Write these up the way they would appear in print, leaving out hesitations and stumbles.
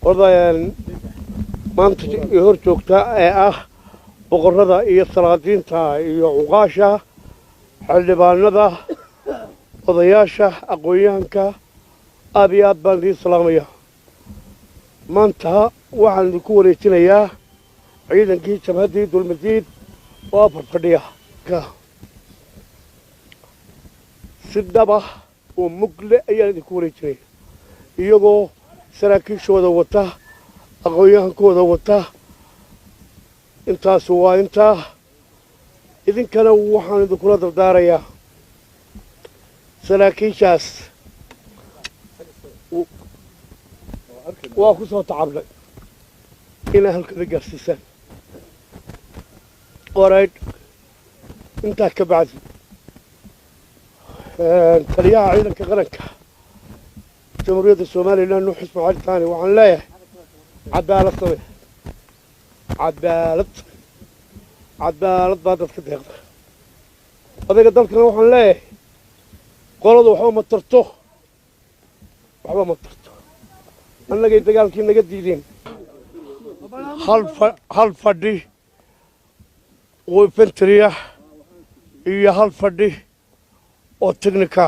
وضع maanta hor joogta ee ah boqorada iyo salaadiinta iyo uqaasha xildhibaanada odayaasha aqoonyahanka aad iyo aad baan idin salaamaya maanta waxaan idinku wareejinayaa ciidankii jabhaddii dulmadiid oo fadhiya si dhaba oo mugle ayaan idinku wareejinaya iyagoo saraakiishooda wata aqoonyahankooda wata intaas waa intaa idinkana waxaan idinkula dardaarayaa saraakiishaas waa ku soo tacabnay inaa halkada gaarsiisaan qoraydh intaa ka bacdi taliyaha ciidanka qaranka jamhuuriyadda somalilan nuux ismaaciil taani waxaan leeyahay cadaalad samee cadaalad baa dadka deeqda odayga dalkana waxaan leeyahay qoladu waxba ma tarto annagay dagaalkii naga diideen hal fadhi oo infantry ah iyo hal fadhi oo technica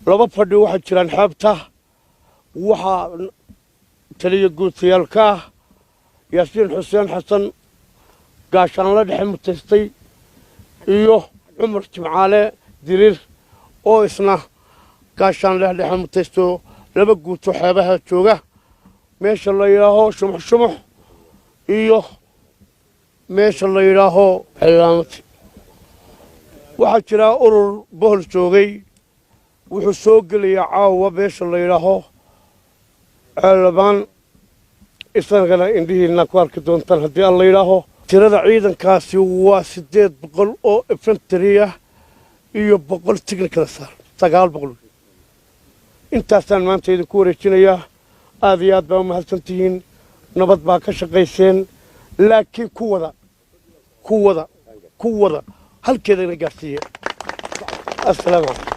laba fadhi waxaa jiraan xeebta waxaa taliya guutayaalka ah yaasiin xuseen xasan gaashaanla dhexe mutaystay iyo cumar jimcaale diriir oo isna gaashaanle dhexe mutaysto laba guuto xeebaha jooga meesha la yidhaaho shumux iyo meesha la yidhaaho xildhibaamati waxaa jiraa urur bohol joogay wuxuu soo gelayaa caawa meesha la yidhaaho xildhibaan isagana indhihiina ku arki doontaan haddii aan la yidhaaho tirada ciidankaasi waa 800 oo infantry ah iyo 100 technical saar 900 intaasaan maanta idinku wareejinayaa aad iyo aad baa u mahadsantihiin nabad baa ka shaqayseen laakiin ku wada halkeedana gaarsiiye assalaamu calaykum